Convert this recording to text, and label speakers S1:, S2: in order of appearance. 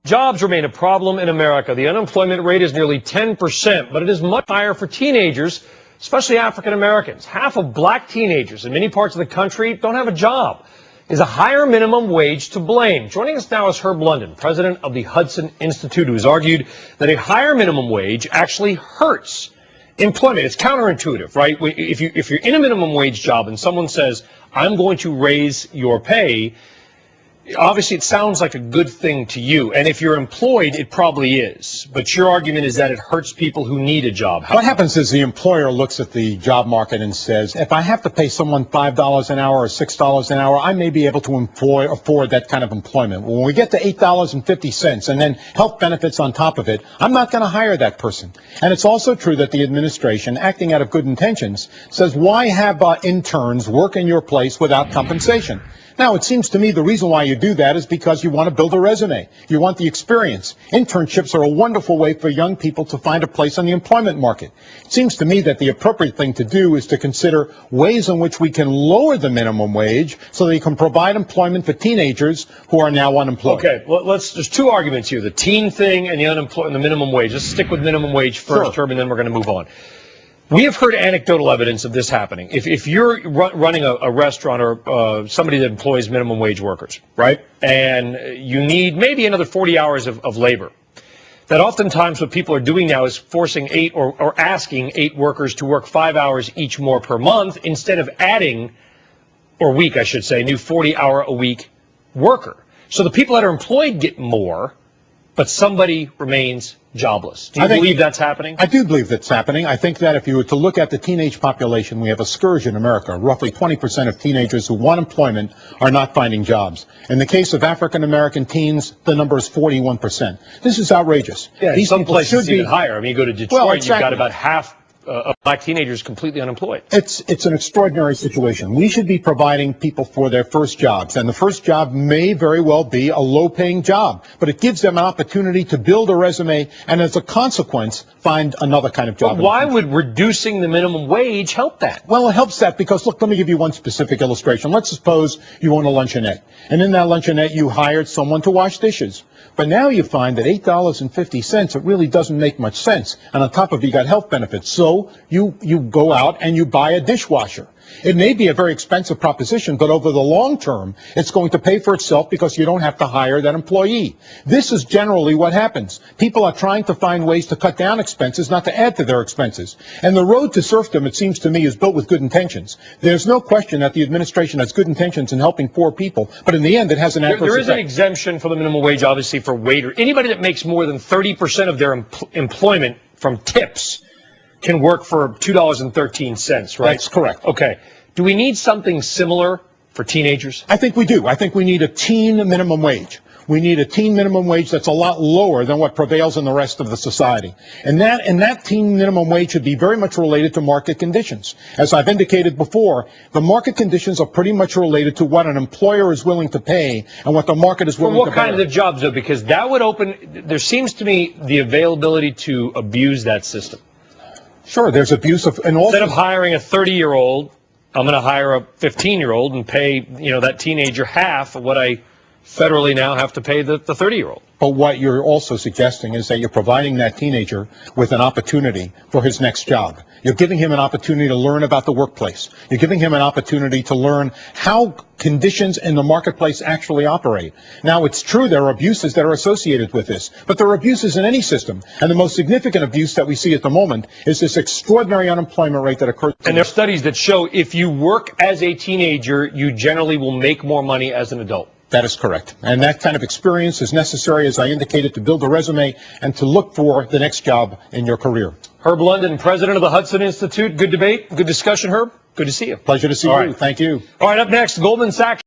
S1: Jobs remain a problem in America. The unemployment rate is nearly 10%, but it is much higher for teenagers, especially African Americans. Half of black teenagers in many parts of the country don't have a job. Is a higher minimum wage to blame? Joining us now is Herb London, president of the Hudson Institute, who has argued that a higher minimum wage actually hurts employment. It's counterintuitive, right? If you're in a minimum wage job and someone says, I'm going to raise your pay, obviously it sounds like a good thing to you. And if you're employed, it probably is. But your argument is that it hurts people who need a job.
S2: What happens is the employer looks at the job market and says, if I have to pay someone $5 an hour or $6 an hour, I may be able to afford that kind of employment. When we get to $8.50 and then health benefits on top of it, I'm not going to hire that person. And it's also true that the administration, acting out of good intentions, says, why have interns work in your place without compensation? Now, it seems to me the reason why you do that is because you want to build a resume. You want the experience. Internships are a wonderful way for young people to find a place on the employment market. It seems to me that the appropriate thing to do is to consider ways in which we can lower the minimum wage so that you can provide employment for teenagers who are now unemployed.
S1: Okay, well, there's two arguments here, the teen thing and the minimum wage. Let's stick with minimum wage first, Herb, and then we're going to move on. We have heard anecdotal evidence of this happening. If you're running a restaurant or somebody that employs minimum wage workers, right, and you need maybe another 40 hours of labor, that oftentimes what people are doing now is forcing asking 8 workers to work 5 hours each more per month instead of adding, or week, I should say, new 40-hour-a-week worker. So the people that are employed get more, but somebody remains jobless. Do you believe that's happening?
S2: I do believe that's happening. I think that if you were to look at the teenage population, we have a scourge in America. Roughly 20% of teenagers who want employment are not finding jobs. In the case of African American teens, the number is 41%. This is outrageous.
S1: Yeah, these some places should be even higher. I mean, you go to Detroit,
S2: well, exactly.
S1: You've got about half of black teenagers completely unemployed.
S2: It's an extraordinary situation. We should be providing people for their first jobs, and the first job may very well be a low-paying job, but it gives them an opportunity to build a resume and, as a consequence, find another kind of job.
S1: But why would reducing the minimum wage help that?
S2: Well, it helps that because, look, let me give you one specific illustration. Let's suppose you own a luncheonette, and in that luncheonette you hired someone to wash dishes. But now you find that $8.50, it really doesn't make much sense. And on top of it, you got health benefits. So you go out and you buy a dishwasher. It may be a very expensive proposition, but over the long term, it's going to pay for itself because you don't have to hire that employee. This is generally what happens. People are trying to find ways to cut down expenses, not to add to their expenses. And the road to serfdom, it seems to me, is built with good intentions. There's no question that the administration has good intentions in helping poor people, but in the end, it has an adverse effect.
S1: There is an exemption for the minimum wage, obviously, for waiter. Anybody that makes more than 30% of their employment from tips can work for $2.13, right?
S2: That's correct.
S1: Okay. Do we need something similar for teenagers?
S2: I think we do. I think we need a teen minimum wage. We need a teen minimum wage that's a lot lower than what prevails in the rest of the society. And that teen minimum wage should be very much related to market conditions. As I've indicated before, the market conditions are pretty much related to what an employer is willing to pay and what the market is willing to pay.
S1: For what kind of jobs, though? Because that would open, there seems to me the availability to abuse that system.
S2: Sure, there's abuse of, and also,
S1: instead of hiring a 30-year-old, I'm going to hire a 15-year-old and pay, that teenager half of what I federally now have to pay the 30-year-old.
S2: But what you're also suggesting is that you're providing that teenager with an opportunity for his next job. You're giving him an opportunity to learn about the workplace. You're giving him an opportunity to learn how conditions in the marketplace actually operate. Now, it's true there are abuses that are associated with this, but there are abuses in any system. And the most significant abuse that we see at the moment is this extraordinary unemployment rate that occurs.
S1: And there are studies that show if you work as a teenager, you generally will make more money as an adult.
S2: That is correct. And that kind of experience is necessary, as I indicated, to build a resume and to look for the next job in your career.
S1: Herb London, president of the Hudson Institute. Good debate. Good discussion, Herb. Good to see you.
S2: Pleasure to see you. Thank you.
S1: All right, up next, Goldman Sachs.